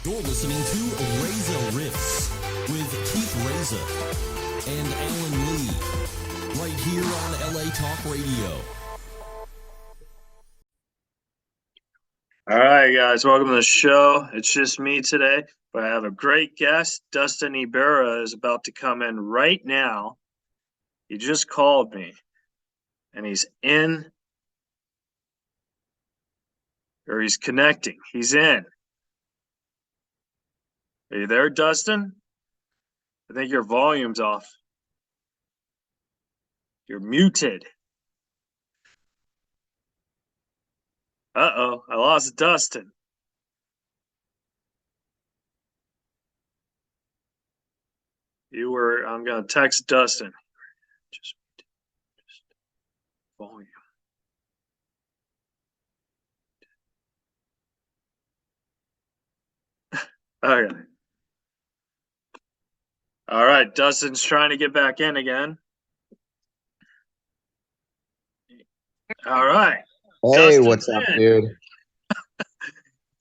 You're listening to Reza Riffs with Keith Reza and Alan Lee, right here on LA Talk Radio. All right, guys, welcome to the show. It's just me today, but I have a great guest. Dustin Ybarra is about to come in right now. He just called me, and he's in, or he's connecting. He's in. Are you there, Dustin? I think your volume's off. You're muted. Uh-oh, I lost Dustin. I'm going to text Dustin. Just volume. Okay. All right, Dustin's trying to get back in again. All right. Hey, Dustin's what's up, in. dude?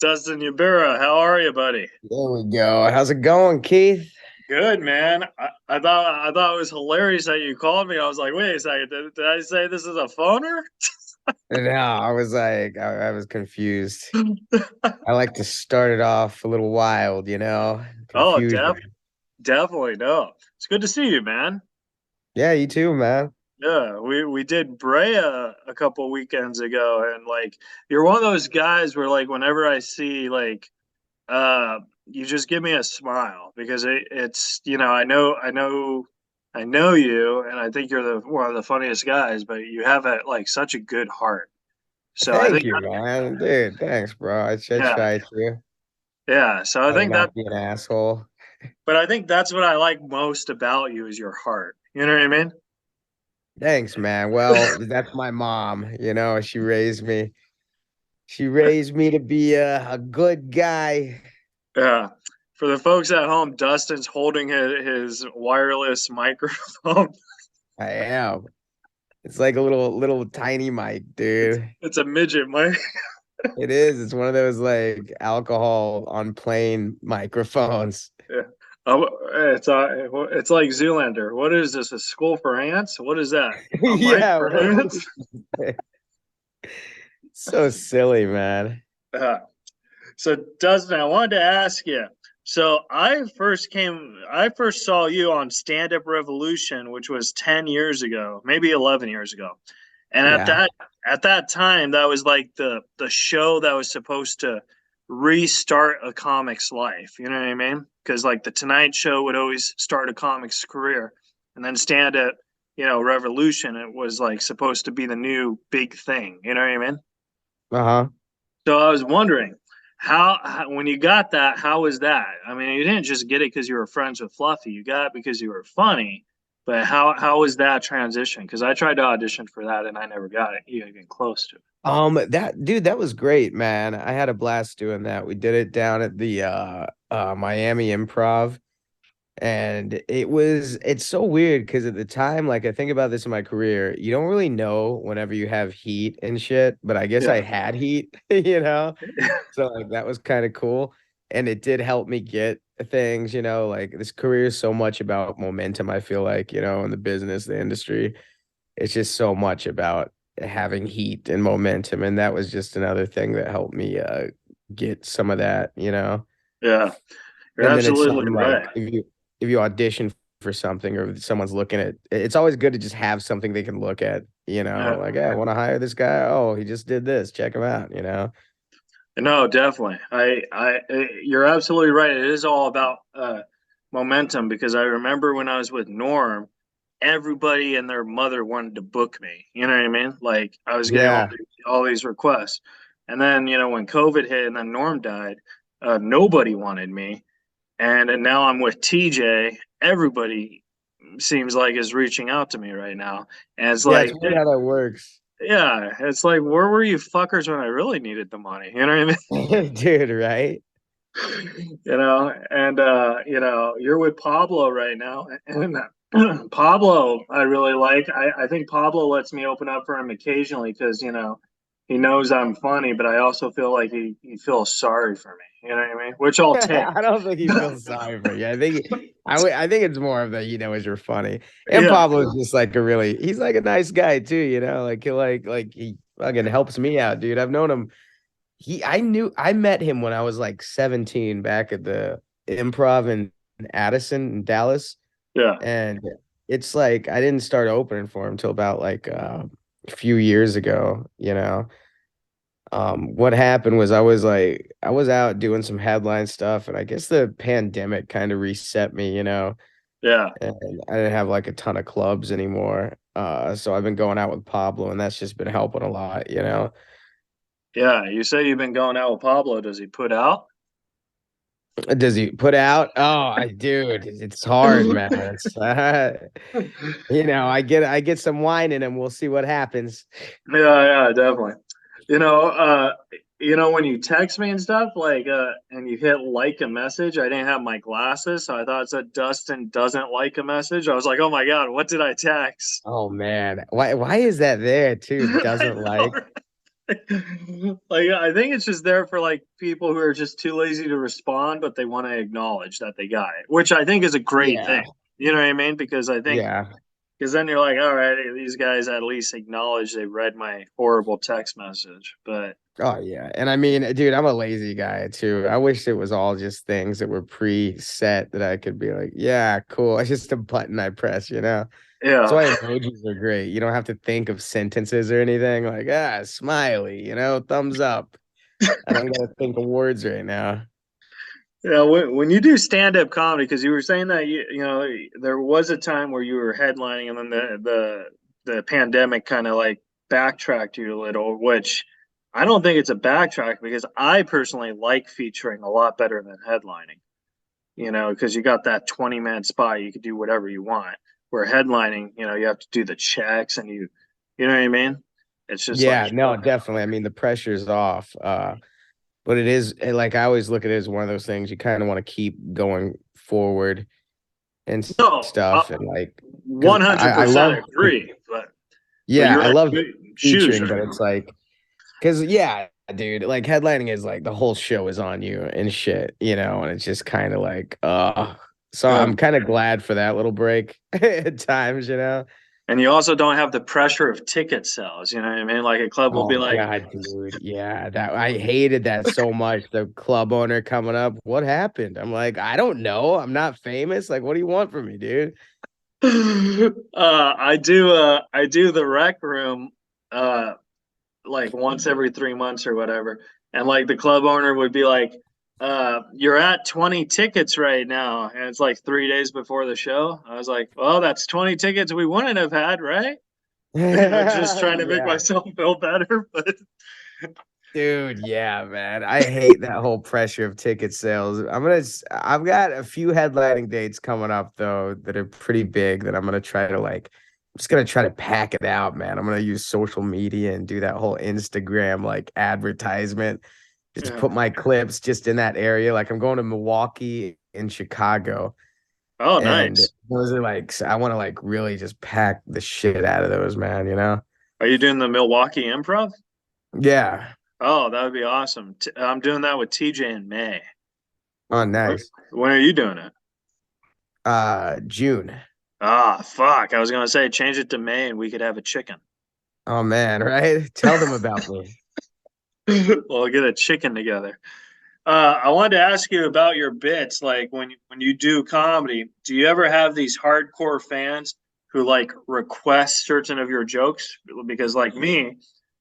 Dustin Ybarra, how are you, buddy? There we go. How's it going, Keith? Good, man. I thought it was hilarious that you called me. I was like, wait a second, did I say this is a phoner? No, I was like, I was confused. I like to start it off a little wild, Oh, confusion. definitely. No. It's good to see you, man. Yeah, you too, man. Yeah, we did Brea a couple weekends ago, and like you're one of those guys where like whenever I see you just give me a smile because it's I know you, and I think you're one of the funniest guys, but you have such a good heart. So I Thank think you, man. Dude, thanks, bro. I yeah, try to. yeah. So I Try to think not be an asshole. but I think that's what I like most about you is your heart. You know what I mean? Thanks, man. Well, that's my mom. She raised me. She raised me to be a good guy. Yeah. For the folks at home, Dustin's holding his wireless microphone. I am. It's like a little tiny mic, dude. It's a midget mic. It is. It's one of those like alcohol on plane microphones. Yeah. It's like Zoolander. What is this? A school for ants? What is that? A mic Yeah, for what ants? is so silly, man. Uh, so Dustin, I wanted to ask you. So I first saw you on Stand Up Revolution, which was 10 years ago, maybe 11 years ago. And Yeah. at that time, that was like the show that was supposed to restart a comic's life. You know what I mean? Because like the Tonight Show would always start a comic's career, and then Stand Up, Revolution, it was like supposed to be the new big thing. You know what I mean? Uh-huh. So I was wondering how when you got that, how was that? I mean, you didn't just get it because you were friends with Fluffy. You got it because you were funny. But how was that transition? Because I tried to audition for that and I never got it even close to it. That was great, man. I had a blast doing that. We did it down at the Miami Improv. And it's so weird because at the time, like I think about this in my career, you don't really know whenever you have heat and shit, but I guess I Yeah. had heat, you know? So like that was kind of cool. And it did help me get things, like this career is so much about momentum, I feel like, in the business, the industry. It's just so much about having heat and momentum. And that was just another thing that helped me get some of that. Yeah. You're And then it's absolutely something like right. if you audition for something or if someone's looking at it's always good to just have something they can look at, Yeah. like, hey, I want to hire this guy. Oh, he just did this. Check him out. No, definitely. You're absolutely right. It is all about momentum because I remember when I was with Norm, everybody and their mother wanted to book me. You know what I mean? Like I was getting Yeah. all these requests, and then when COVID hit and then Norm died, nobody wanted me, and now I'm with TJ. Everybody seems like is reaching out to me right now, and it's Yeah, it's like, weird how that works. yeah, it's like where were you fuckers when I really needed the money? You know what I mean? Dude, right? And you're with Pablo right now, and Pablo I really like. I think Pablo lets me open up for him occasionally because he knows I'm funny, but I also feel like he feels sorry for me. You know what I mean? Which I'll take. I don't think he feels sorry for you. I think it's more of that he knows you're funny. And Yeah, Pablo's just like he's like a nice guy too, you know, like he fucking helps me out, dude. I've known him. I met him when I was like 17 back at the Improv in Addison in Dallas. yeah, And it's like I didn't start opening for him till about like a few years ago, you know. What happened was I was out doing some headline stuff, and I guess the pandemic kind of reset me, you know, yeah, and I didn't have like a ton of clubs anymore. So I've been going out with Pablo, and that's just been helping a lot, you know. yeah. You say you've been going out with Pablo. Does he put out? Does he put out? Dude, it's hard, man. It's you know, I get some wine in him. We'll see what happens. Yeah, yeah, definitely. You know, when you text me and stuff, like, and you hit like a message, I didn't have my glasses, so I thought it said Dustin doesn't like a message. I was like, oh my God, what did I text? Oh man, why is that there too? I Doesn't know, like. right? Like, I think it's just there for like people who are just too lazy to respond, but they want to acknowledge that they got it, which I think is a great Yeah, thing. You know what I mean? Because I think yeah. because then you're like, all right, these guys at least acknowledge they read my horrible text message. But Oh yeah. And I mean, dude, I'm a lazy guy too. I wish it was all just things that were preset that I could be like, yeah, cool. It's just a button I press, you know. That's yeah, why emojis are great. You don't have to think of sentences or anything. Like, smiley, you know, thumbs up. I don't gotta think of words right now. yeah. When you do stand up comedy, because you were saying that there was a time where you were headlining, and then the pandemic kind of like backtracked you a little, which I don't think it's a backtrack because I personally like featuring a lot better than headlining. Because you got that 20-minute spot, you could do whatever you want. Where headlining, you have to do the checks and you know what I mean? It's just like, Yeah, no, definitely. I mean, the pressure's off. But it is like I always look at it as one of those things you kind of want to keep going forward and no, stuff and like because I 100% love agree. But yeah, you're I in love good shoes featuring, right but it's like because yeah, dude, like headlining is like the whole show is on you and shit, you know, and it's just kind of like so now. I'm kind of glad for that little break at times, you know. And you also don't have the pressure of ticket sales. You know what I mean? Like a club will be Oh like, God, dude. Yeah, that I hated that so much. The club owner coming up, what happened? I'm like, I don't know. I'm not famous. Like, what do you want from me, dude? I do the rec room uh like once every 3 months or whatever. And like the club owner would be like, you're at 20 tickets right now. And it's like 3 days before the show. I was like, well, that's 20 tickets we wouldn't have had, right? Just trying to make Yeah. myself feel better. But Dude, yeah, man. I hate that whole pressure of ticket sales. I've got a few headlining dates coming up though that are pretty big that I'm gonna try to like I'm just gonna try to pack it out, man. I'm gonna use social media and do that whole Instagram like advertisement. Just yeah. put my clips just in that area. Like I'm going to Milwaukee and Chicago. Oh, And nice. those are like I want to like really just pack the shit out of those, man, you know? Are you doing the Milwaukee Improv? Yeah. Oh, that would be awesome. I'm doing that with TJ in May. Oh, When nice. when are you doing it? June. Ah, fuck. I was gonna say change it to May and we could have a chicken. Oh man, right? Tell them about me. We'll get a chicken together. I wanted to ask you about your bits. Like when you do comedy, do you ever have these hardcore fans who like request certain of your jokes? Because like me,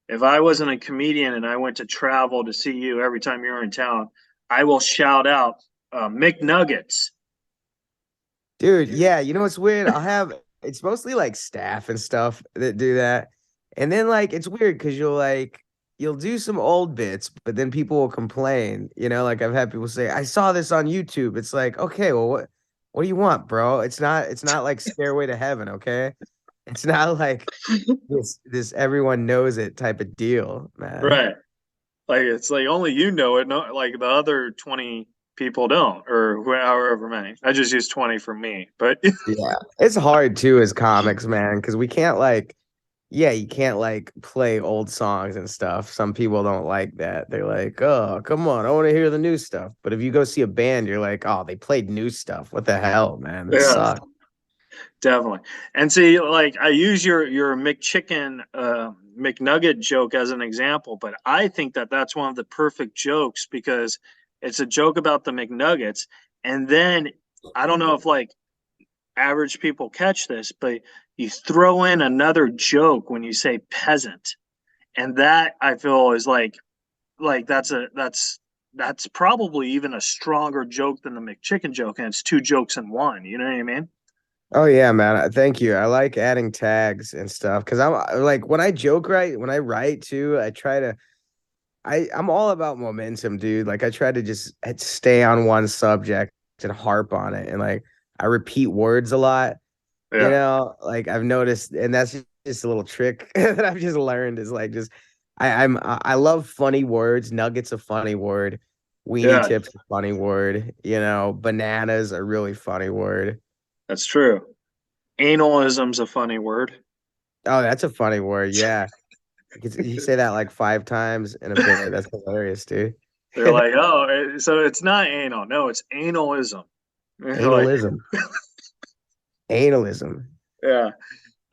if I wasn't a comedian and I went to travel to see you every time you're in town, I will shout out McNuggets. Dude, yeah, you know what's weird? It's mostly like staff and stuff that do that. And then like it's weird because you'll do some old bits, but then people will complain. You know, like I've had people say, I saw this on YouTube. It's like, okay, well what do you want, bro? It's not like Stairway to Heaven, okay? It's not like this everyone knows it type of deal, man. Right. Like it's like only you know it, no, like the other 20 people don't, or however many. I just use 20 for me, but Yeah. It's hard too as comics, man, because we can't like yeah, you can't like play old songs and stuff. Some people don't like that. They're like, oh, come on, I want to hear the new stuff. But if you go see a band, you're like, oh, they played new stuff. What the hell, man? It Yeah, sucks. definitely. And see, like I use your McChicken McNugget joke as an example, but I think that that's one of the perfect jokes because it's a joke about the McNuggets, and then I don't know if like average people catch this, but you throw in another joke when you say peasant, and that I feel is like that's probably even a stronger joke than the McChicken joke, and it's two jokes in one. You know what I mean? Oh yeah, man. Thank you. I like adding tags and stuff because I'm like when I joke right, when I write too, I try to I'm all about momentum, dude. Like I try to just stay on one subject and harp on it and like I repeat words a lot, you Yeah, know, like I've noticed and that's just a little trick that I've just learned is like just I love funny words. Nuggets a funny word. Weenie yeah, tips a funny word, you know, bananas a really funny word. that's true. Analism's a funny word. Oh, that's a funny word. Yeah. You say that like 5 times in a bit. That's hilarious, dude. They're like, oh, so it's not anal. No, it's analism. Like, Analism. Analism. yeah,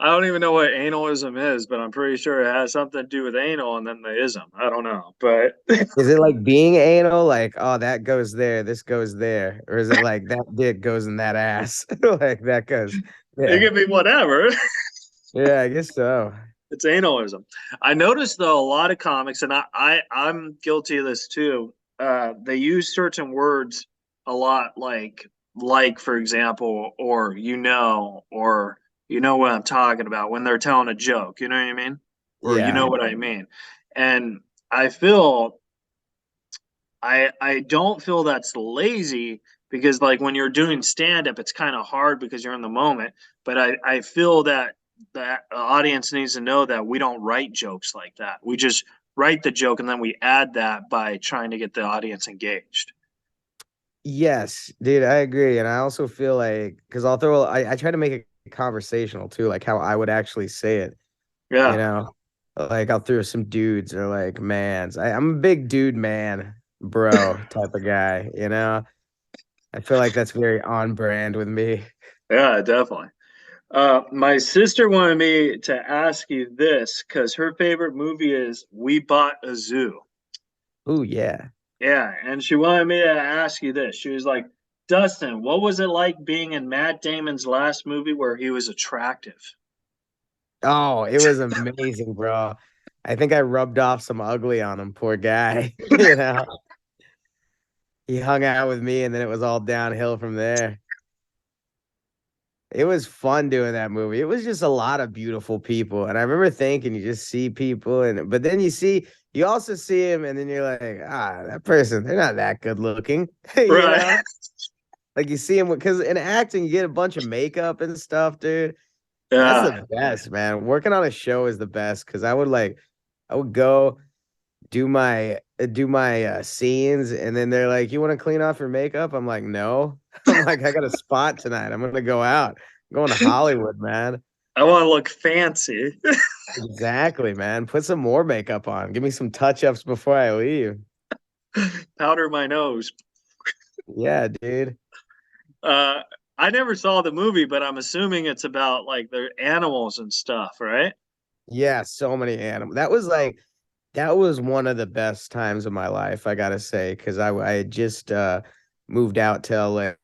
I don't even know what analism is, but I'm pretty sure it has something to do with anal and then the ism. I don't know, but Is it like being anal? Like, oh, that goes there, this goes there. Or is it like that dick goes in that ass? Like that goes. it Yeah. could be whatever. Yeah, I guess so. It's analism. I noticed though a lot of comics, and I'm guilty of this too. They use certain words a lot, like for example, or or you know what I'm talking about when they're telling a joke. You know what I mean? Or you Yeah. know what I mean? And I feel I don't feel that's lazy because like when you're doing stand up, it's kind of hard because you're in the moment. But I feel that the audience needs to know that we don't write jokes like that. We just write the joke and then we add that by trying to get the audience engaged. Yes, dude, I agree. And I also feel like because I try to make it conversational too, like how I would actually say it. You Yeah, know, like I'll throw some dudes or like mans. I'm a big dude man, bro type of guy, you know? I feel like that's very on brand with me. yeah, definitely. My sister wanted me to ask you this because her favorite movie is We Bought a Zoo. Oh yeah. Yeah, and she wanted me to ask you this. She was like, Dustin, what was it like being in Matt Damon's last movie where he was attractive? Oh, it was amazing, bro. I think I rubbed off some ugly on him, poor guy. You know, he hung out with me and then it was all downhill from there. It was fun doing that movie. It was just a lot of beautiful people. And I remember thinking you just see people and but then you also see him and then you're like, ah, that person, they're not that good looking. You Right. know? Like you see him because in acting you get a bunch of makeup and stuff, dude. That's Yeah. the best, man. Working on a show is the best because I would go do my scenes and then they're like, "You want to clean off your makeup?" I'm like, "No." I'm like, "I got a spot tonight. I'm gonna go out. I'm going to Hollywood, man." I want to look fancy. Exactly, man. Put some more makeup on. Give me some touch-ups before I leave. Powder my nose. Yeah, dude. Uh, I never saw the movie, but I'm assuming it's about like their animals and stuff, right? Yeah, so many animals. That was one of the best times of my life, I gotta say, because I had just moved out to LA.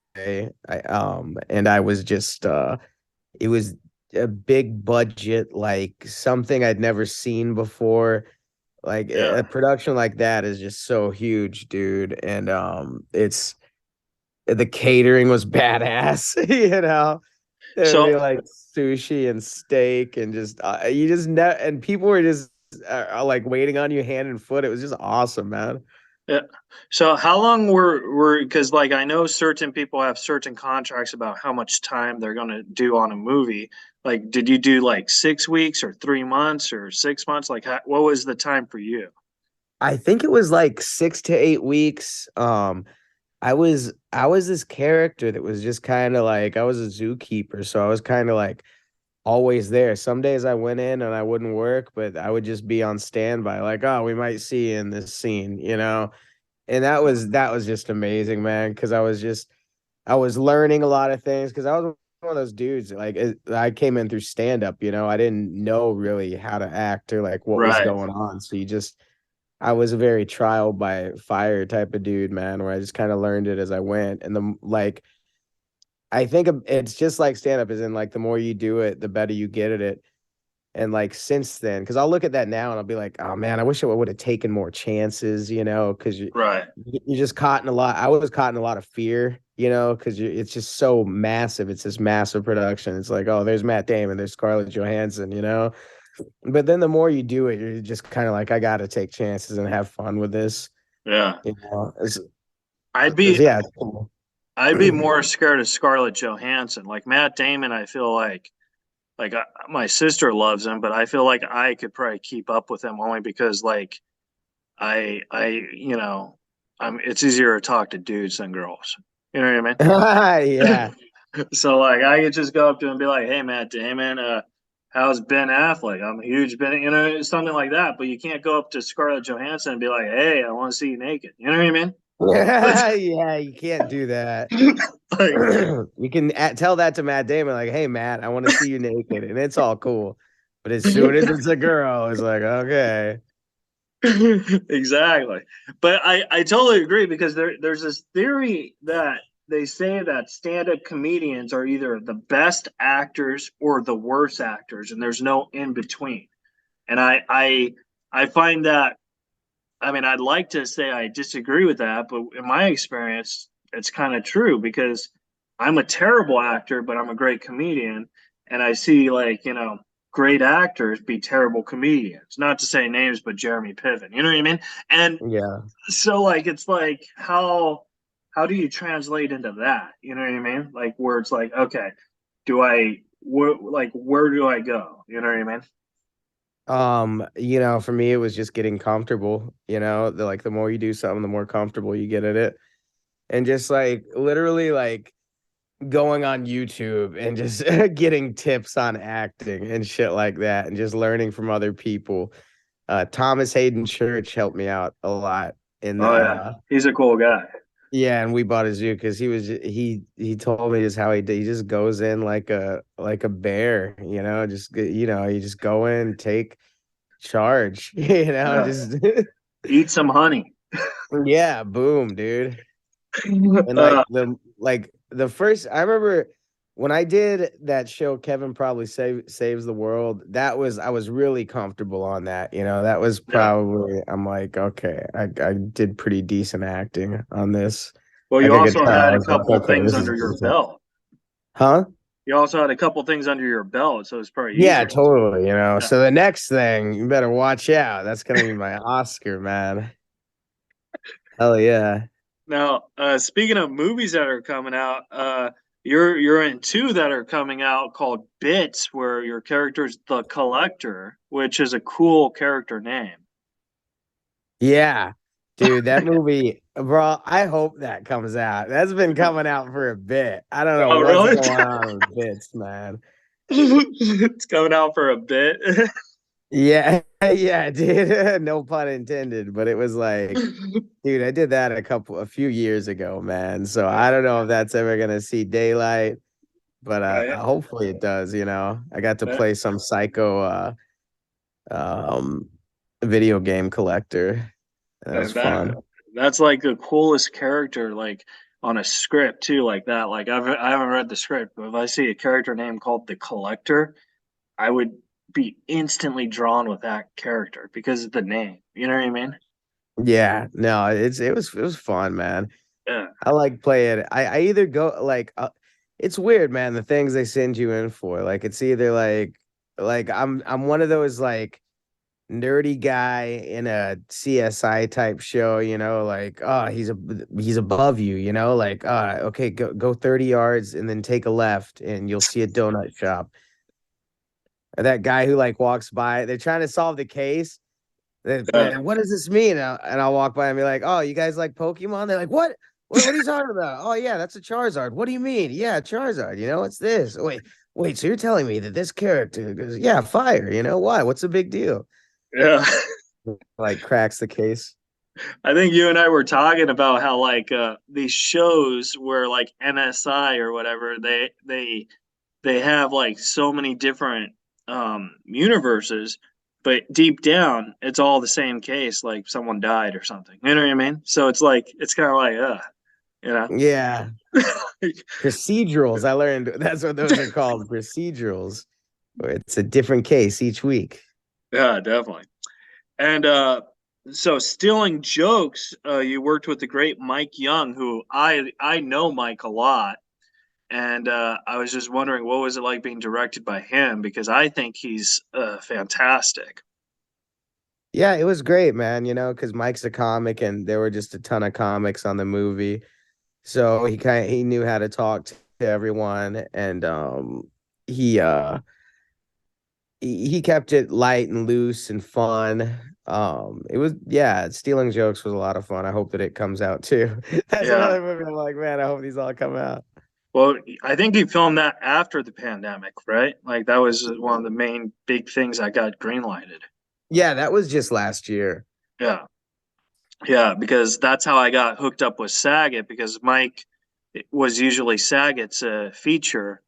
And I was just it was a big budget, like something I'd never seen before. Like a Yeah. production like that is just so huge, dude. And it's the catering was badass, you know. There'd be So like sushi and steak and just you just and people were just like waiting on you hand and foot. It was just awesome, man. yeah. So how long were because like I know certain people have certain contracts about how much time they're gonna do on a movie. Like, did you do like 6 weeks or 3 months or 6 months? Like, what was the time for you? I think it was like 6 to 8 weeks. I was this character that was just kind of like I was a zookeeper, so I was kind of like always there. Some days I went in and I wouldn't work, but I would just be on standby, like, oh, we might see you in this scene, you know. And that was just amazing, man, because I was learning a lot of things because I was one of those dudes like I came in through stand up, you know. I didn't know really how to act or like what was Right. going on. So I was a very trial by fire type of dude, man, where I just kind of learned it as I went. And the like I think it's just like stand up is in like the more you do it, the better you get at it. And like since then, because I'll look at that now and I'll be like, oh man, I wish I would have taken more chances, you know, because Right. you're just caught in a lot. I was caught in a lot of fear, you know, because it's just so massive. It's this massive production. It's like, oh, there's Matt Damon, there's Scarlett Johansson, you know. But then the more you do it, you're just kind of like, I got to take chances and have fun with this, Yeah. you know. I'd be Yeah, it's cool. I'd be more scared of Scarlett Johansson. Like Matt Damon, I feel like my sister loves him, but I feel like I could probably keep up with him only because like I you know, it's easier to talk to dudes than girls. You know what I Yeah. mean? So like I could just go up to him and be like, "Hey, Matt Damon, how's Ben Affleck? I'm a huge Ben," you know, something like that. But you can't go up to Scarlett Johansson and be like, "Hey, I want to see you naked." You know what I mean? Yeah, you can't do that. Like, You can tell that to Matt Damon, like, "Hey, Matt, I want to see you naked," and it's all cool. But as soon as it's a girl, it's like, okay, exactly. But I totally agree because there's this theory that they say that stand-up comedians are either the best actors or the worst actors, and there's no in between. And I find that, I mean, I'd like to say I disagree with that, but in my experience, it's kind of true because I'm a terrible actor, but I'm a great comedian, and I see like, you know, great actors be terrible comedians. Not to say names, but Jeremy Piven. You know what I mean? And yeah. so like it's like how do you translate into that? You know what I mean? Like where it's like, okay, where do I go? You know what I mean? You know, for me, it was just getting comfortable. You know, the more you do something, the more comfortable you get at it, and just like literally like going on YouTube and just getting tips on acting and shit like that, and just learning from other people. Thomas Hayden Church helped me out a lot in Oh yeah, he's a cool guy. yeah, and we bought a zoo because he told me just how he just goes in like a bear, you know, you know, you just go in, take charge, you know, Yeah. just Eat some honey. yeah, boom, dude. And uh, like the first I remember when I did that show, Kevin Probably Saves the World, I was really comfortable on that. You know, that was yeah. probably I'm like, okay, I did pretty decent acting on this. Well, Like you I could also tell had I a was like, couple okay, things this is under your decent. belt. Huh? You also had a couple things under your belt, so it's probably Yeah, easier. totally. You know, Yeah. so the next thing you better watch out. That's gonna be my Oscar, man. Hell yeah. Now, speaking of movies that are coming out, you're in two that are coming out called Bits, where your character's the Collector, which is a cool character name. Yeah, dude, that movie, bro. I hope that comes out. That's been coming out for a bit. I don't know Oh, what's really? going on with bits, man. It's coming out for a bit. Yeah, yeah, dude. No pun intended, but it was like, dude, I did that a few years ago, man. So I don't know if that's ever gonna see daylight, but Right. hopefully it does. You know, I got to play some psycho um video game collector. That was And that fun. that's like the coolest character, like on a script too, like that. Like I haven't read the script, but if I see a character name called the Collector, I would be instantly drawn with that character because of the name. You know what I mean? Yeah, no, it was fun, man. Yeah. I like playing. I either go like it's weird, man, the things they send you in for. Like it's either like I'm one of those like nerdy guy in a CSI type show, you know, like oh, he's above you, you know, like okay, go 30 yards and then take a left and you'll see a donut shop. Or that guy who like walks by, they're trying to solve the case. Yeah. What does this mean? And I'll walk by and be like, "Oh, you guys like Pokemon?" They're like, What are you talking about?" "Oh, yeah, that's a Charizard." "What do you mean?" "Yeah, Charizard. You know, it's this." "Wait, wait, so you're telling me that this character goes, yeah, fire, why? What's the big deal? Yeah. Like cracks the case. I think you and I were talking about how like these shows where like NSI or whatever they have like so many different universes, but deep down it's all the same case, like someone died or something. You know what I mean? So it's like it's kind of like you know. Yeah. Procedurals. I learned that's what those are called, procedurals. Where it's a different case each week. Yeah, definitely. And so stealing jokes, you worked with the great Mike Young, who I know Mike a lot. And I was just wondering, what was it like being directed by him? Because I think he's fantastic. Yeah, it was great, man, because Mike's a comic and there were just a ton of comics on the movie. So he knew how to talk to everyone, and he uh he kept it light and loose and fun. It was, yeah, stealing jokes was a lot of fun. I hope that it comes out too. That's Yeah. another movie I'm like, man, I hope these all come out. Well, I think he filmed that after the pandemic, right? Like that was one of the main big things that got greenlighted. Yeah, that was just last year. Yeah. Yeah, because that's how I got hooked up with Saget because Mike was usually Saget's feature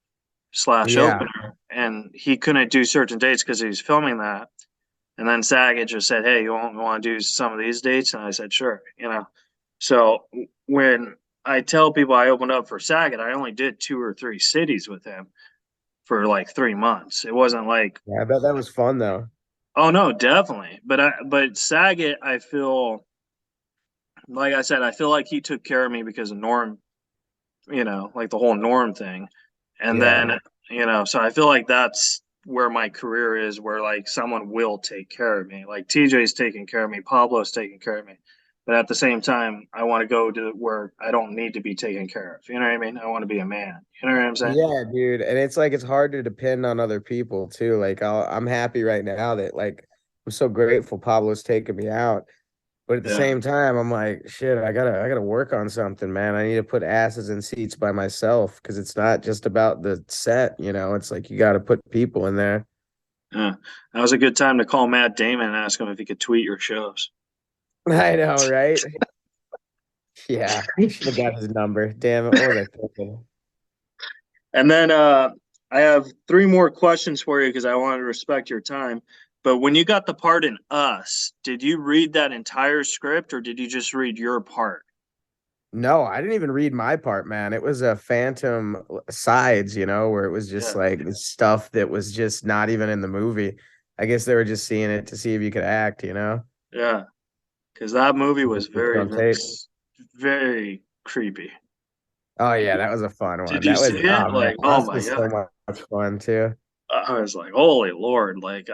slash Yeah. opener, and he couldn't do certain dates because he was filming that. And then Saget just said, "Hey, you want to do some of these dates?" And I said, "Sure." So when I tell people I opened up for Saget, I only did 2 or 3 cities with him for like 3 months. It wasn't like, Yeah, I bet that was fun though. oh no, definitely. But Saget, I feel like I said, I feel like he took care of me because of Norm, like the whole Norm thing. And Yeah. then, so I feel like that's where my career is, where like someone will take care of me. Like TJ's taking care of me, Pablo's taking care of me. But at the same time, I want to go to where I don't need to be taken care of. You know what I mean? I want to be a man. You know what I'm saying? Yeah, dude. And it's like it's hard to depend on other people too. Like I'm happy right now that like I'm so grateful Pablo's taking me out. But at the Yeah. same time, I'm like, shit, I gotta work on something, man. I need to put asses in seats by myself because it's not just about the set. It's like you gotta put people in there. Yeah. That was a good time to call Matt Damon and ask him if he could tweet your shows. I know, right? Yeah. Should have got his number. Damn it. What was I thinking? And then I have 3 more questions for you because I want to respect your time. But when you got the part in Us, did you read that entire script or did you just read your part? No, I didn't even read my part, man. It was a phantom sides, where it was just Yeah, like the stuff that was just not even in the movie. I guess they were just seeing it to see if you could act. yeah, because that movie was Just very, on very, tape. very creepy. Oh yeah, that was a fun one. Did you That see was, it? oh man, Like, oh Us my was God. so much fun too. I was like, holy Lord. Like,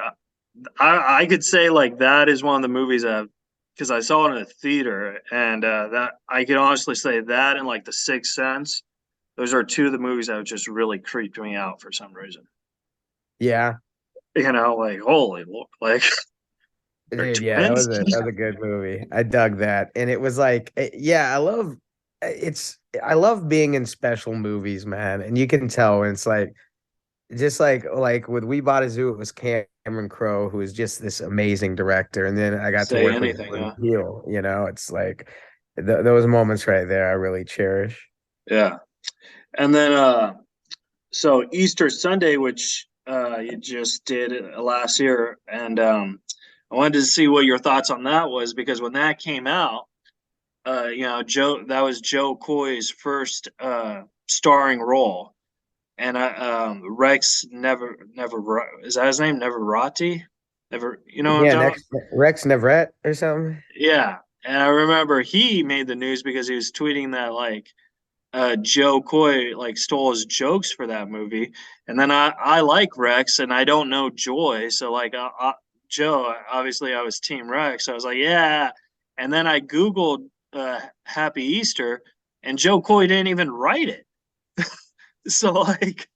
I could say, like, that is one of the movies that, because I saw it in a theater, and that I can honestly say that and like The Sixth Sense. Those are 2 of the movies that just really creeped me out for some reason. Yeah, Like holy Lord, like they're dude, yeah, that was twins. a good movie. I dug that, and it was like, yeah, I love being in special movies, man, and you can tell when it's like just like with We Bought a Zoo, it was Cameron Crowe, who is just this amazing director, and then I got to Say work with anything, Jordan yeah, Peele. It's like those moments right there I really cherish. yeah. And then so Easter Sunday, which you just did last year, and I wanted to see what your thoughts on that was because when that came out, that was Joe Coy's first starring role, and Rex never is that his name? Neverati, never. You know what I'm Yeah, talking about? next Rex Nevrett or something. Yeah, and I remember he made the news because he was tweeting that like Joe Coy like stole his jokes for that movie, and then I like Rex and I don't know Joy, so like Joe, obviously I was Team Rex. So I was like, yeah, and then I googled Happy Easter, and Joe Coy didn't even write it. So like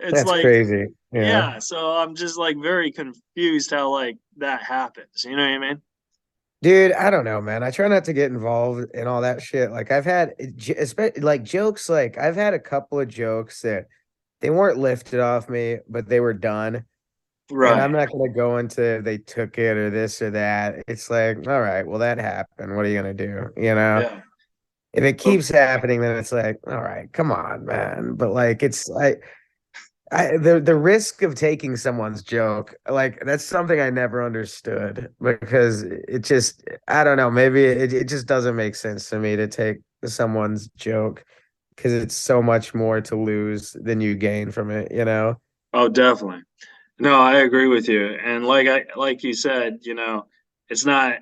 it's That's like crazy. Yeah. yeah, so I'm just like very confused how like that happens. You know what I mean? Dude, I don't know, man. I try not to get involved in all that shit. Like I've had especially like jokes, like I've had a couple of jokes that they weren't lifted off me, but they were done. And I'm Right. not gonna go into they took it or this or that. It's like, all right, well, that happened. What are you gonna do? You know? Yeah. If it But keeps happening, then it's like, all right, come on, man. But like it's the risk of taking someone's joke, like that's something I never understood because it just I don't know, maybe it just doesn't make sense to me to take someone's joke because it's so much more to lose than you gain from it, you know? oh, definitely. No, I agree with you. And like you said, it's not,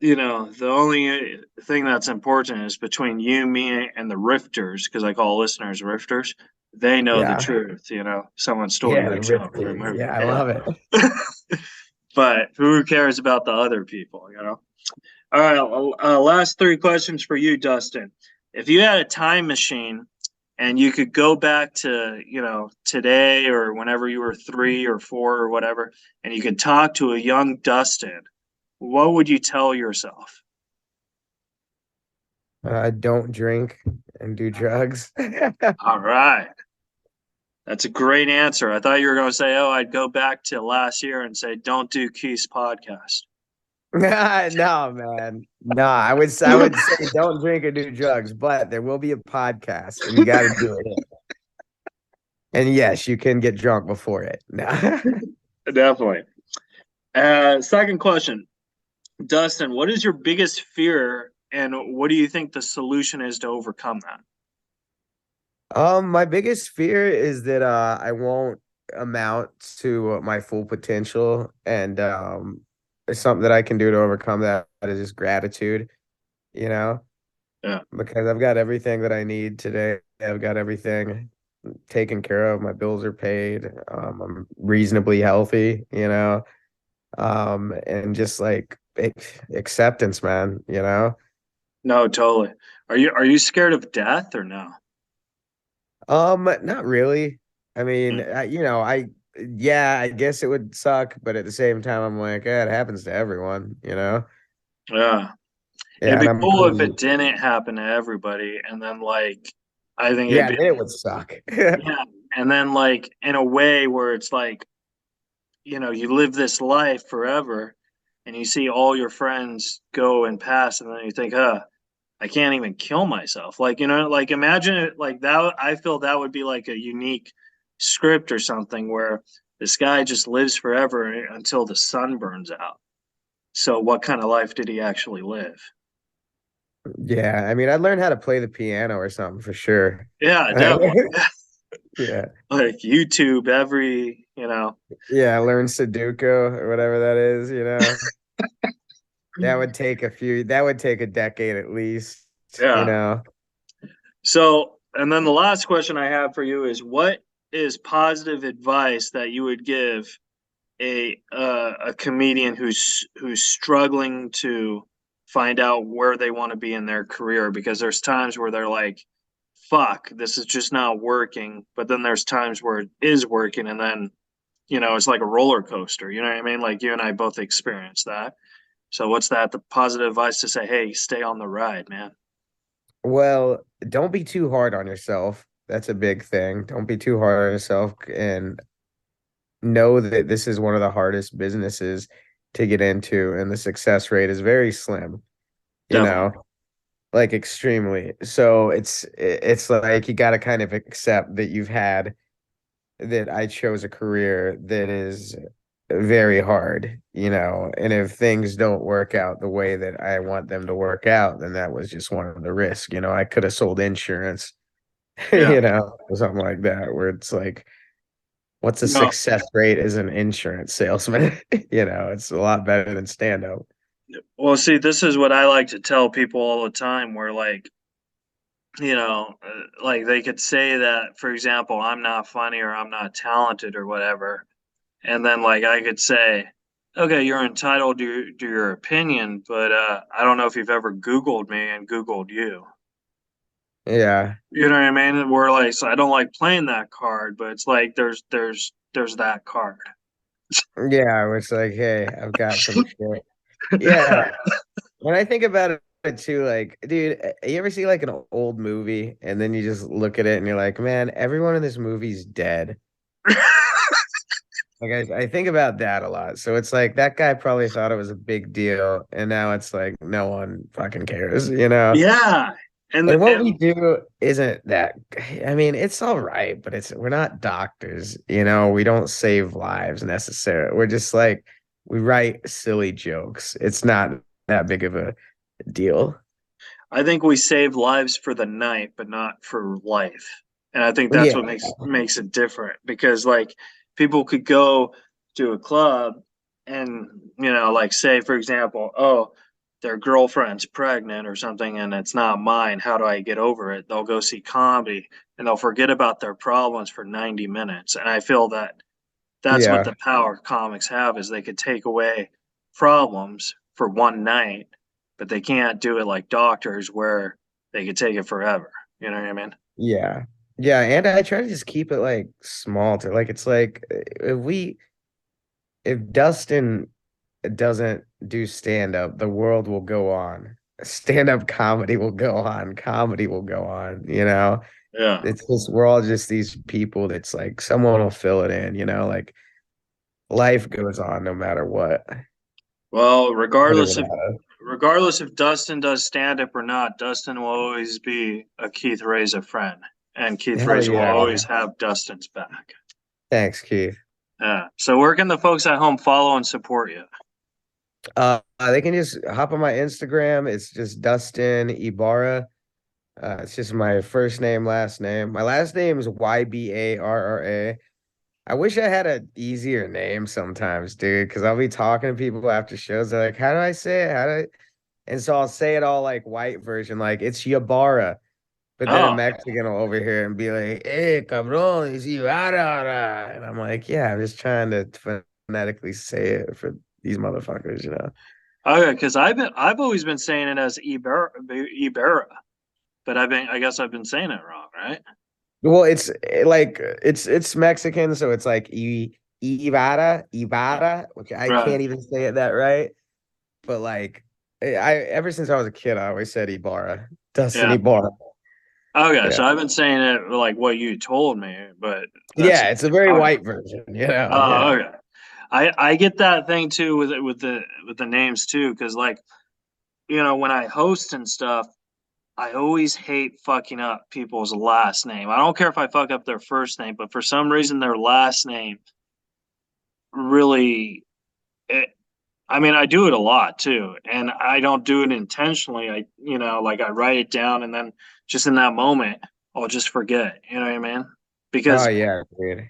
the only thing that's important is between you, me, and the rifters, because I call listeners rifters. They know the Yeah. truth, someone stole Yeah, your the joke rift or team. movie. Yeah, I Yeah. love it. But who cares about the other people? All right, last three questions for you, Dustin. If you had a time machine and you could go back to, today or whenever you were 3 or 4 or whatever, and you could talk to a young Dustin, what would you tell yourself? Don't drink and do drugs. All right. That's a great answer. I thought you were going to say, oh, I'd go back to last year and say, don't do Keith's podcast. No, man. No, I would say don't drink or do drugs, but there will be a podcast and you got to do it. And yes, you can get drunk before it. No. Definitely. Second question, Dustin, what is your biggest fear and what do you think the solution is to overcome that? My biggest fear is that I won't amount to my full potential and it's something that I can do to overcome that is just gratitude, you know, Yeah. because I've got everything that I need today. I've got everything taken care of. My bills are paid. I'm reasonably healthy, and just like acceptance, man, No, totally. Are you scared of death or no? Not really. I mean, Mm. yeah, I guess it would suck, but at the same time, I'm like, yeah, it happens to everyone, you know? Yeah. It'd Yeah, and be I'm cool if pretty, it didn't happen to everybody. And then, like, I think it'd yeah, be, then it would suck. yeah. And then, like, in a way where it's like, you live this life forever and you see all your friends go and pass. And then you think, I can't even kill myself. Like, like imagine it like that. I feel that would be like a unique script or something where this guy just lives forever until the sun burns out. So, what kind of life did he actually live? Yeah, I mean, I'd learn how to play the piano or something for sure. Yeah, definitely. Yeah. Like YouTube, Yeah, learn Sudoku or whatever that is. That would take a decade at least, you yeah. know. So, and then the last question I have for you is what is positive advice that you would give a comedian who's struggling to find out where they want to be in their career because there's times where they're like fuck this is just not working but then there's times where it is working and then it's like a roller coaster, you know what I mean, like you and I both experienced that. So what's that the positive advice to say, hey, stay on the ride, man? Well, don't be too hard on yourself. That's a big thing. Don't be too hard on yourself and know that this is one of the hardest businesses to get into and the success rate is very slim, you Definitely. know, like extremely. So it's like you got to kind of accept that you've had that I chose a career that is very hard, and if things don't work out the way that I want them to work out, then that was just one of the risks. I could have sold insurance, Yeah. or something like that, where it's like, what's the No. success rate as an insurance salesman? It's a lot better than stand up. Well, see, this is what I like to tell people all the time where like like they could say that, for example, I'm not funny or I'm not talented or whatever. And then like I could say, okay, you're entitled to your opinion, but I don't know if you've ever Googled me and Googled you. Yeah. You know what I mean? We're like, so I don't like playing that card, but it's like there's that card. Yeah. It's like, hey, I've got some shit. Yeah. When I think about it it too. Like, dude, you ever see like an old movie and then you just look at it and you're like, man, everyone in this movie's dead. Like I think about that a lot. So it's like that guy probably thought it was a big deal, and now it's like no one fucking cares, you know? Yeah. And, And what we and do isn't that, I mean, it's all right, but we're not doctors, you know, we don't save lives necessarily. We're just like we write silly jokes. It's not that big of a deal. I think we save lives for the night, but not for life. And I think that's Yeah. what makes it different because like people could go to a club and like say for example, oh, their girlfriend's pregnant or something and it's not mine. How do I get over it? They'll go see comedy and they'll forget about their problems for 90 minutes. And I feel that that's what Yeah. the power comics have is they could take away problems for one night, but they can't do it like doctors where they could take it forever. You know what I mean? Yeah. Yeah. And I try to just keep it like small to like it's like if Dustin doesn't do stand up, the world will go on. Stand up comedy will go on. Comedy will go on. You know, Yeah. it's just we're all just these people that's like someone will fill it in. You know, like life goes on no matter what. Well, With or regardless without if us. regardless if Dustin does stand up or not, Dustin will always be a Keith Reza friend, and Keith Hell Reza will yeah! always have Dustin's back. Thanks, Keith. Yeah. So where can the folks at home follow and support you? They can just hop on my Instagram. It's just Dustin Ybarra. It's just my first name, last name. My last name is Ybarra. I wish I had an easier name sometimes, dude, because I'll be talking to people after shows. They're like, how do I say it? How do I? And so I'll say it all like white version, like it's Ybarra. But then a Oh, Mexican will over here and be like, hey, cabrón, it's Ybarra. And I'm like, yeah, I'm just trying to phonetically say it for these motherfuckers, you know? okay. Because I've always been saying it as Iberra, but I guess I've been saying it wrong, right? Well, it's Mexican, so it's like Ibarra, which I Right. can't even say it that right. But like I ever since I was a kid, I always said Ibarra. Dustin Yeah. Ibarra. Okay. Yeah. So I've been saying it like what you told me, but that's Yeah, it's a very okay. white version, you know. Oh, Yeah. okay. I get that thing too with the names too, because like when I host and stuff, I always hate fucking up people's last name. I don't care if I fuck up their first name, but for some reason their last name really. It, I mean, I do it a lot too, and I don't do it intentionally. Like I write it down, and then just in that moment, I'll just forget. You know what I mean? Oh Because yeah, dude.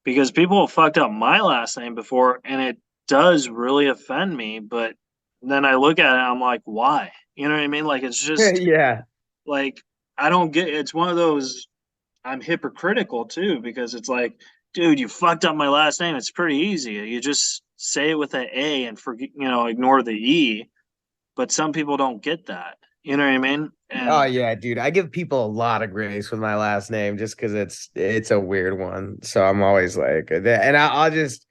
because people have fucked up my last name before, and it does really offend me. But then I look at it, I'm like, why? You know what I mean? Like it's just Yeah. like I don't get. It's one of those. I'm hypocritical too because it's like, dude, you fucked up my last name. It's pretty easy. You just say it with an A and forget, ignore the E. But some people don't get that. You know what I mean? Oh And yeah, dude. I give people a lot of grace with my last name just because it's a weird one. So I'm always like, and I'll just,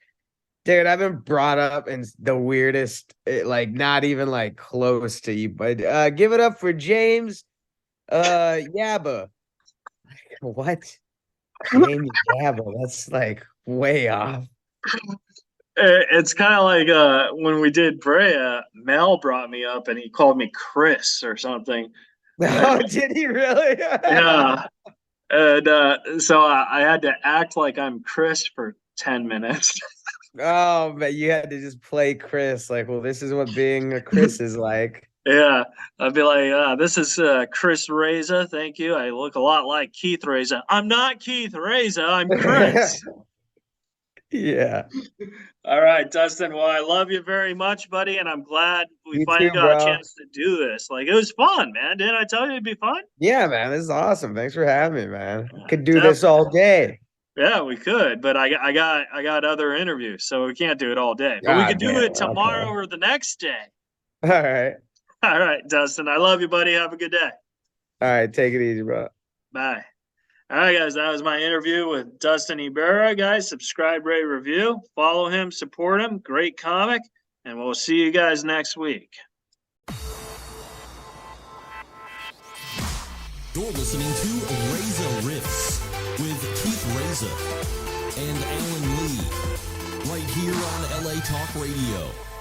dude. I've been brought up in the weirdest, like not even like close to you, but give it up for James, Yabba. What? James Yabba? That's like way off. it's kind of like when we did Brea, Mel brought me up and he called me Chris or something. Oh, And did he really? yeah. And so I had to act like I'm Chris for 10 minutes. Oh, but you had to just play Chris. Like, well, this is what being a Chris is like. Yeah, I'd be like, this is Chris Reza. Thank you. I look a lot like Keith Reza. I'm not Keith Reza. I'm Chris. Yeah. All right, Dustin. Well, I love you very much, buddy, and I'm glad we You finally too, got a bro. chance to do this. Like, it was fun, man. Didn't I tell you it'd be fun? Yeah, man. This is awesome. Thanks for having me, man. Could do this Definitely. all day. Yeah, we could, but I got other interviews, so we can't do it all day. But we could God do damn. it tomorrow Okay. or the next day. All right. All right, Dustin. I love you, buddy. Have a good day. All right. Take it easy, bro. Bye. All right, guys, that was my interview with Dustin Ybarra. Guys, subscribe, rate, review, follow him, support him. Great comic, and we'll see you guys next week. You're listening to Reza Riffs with Keith Reza and Alan Lee, right here on LA Talk Radio.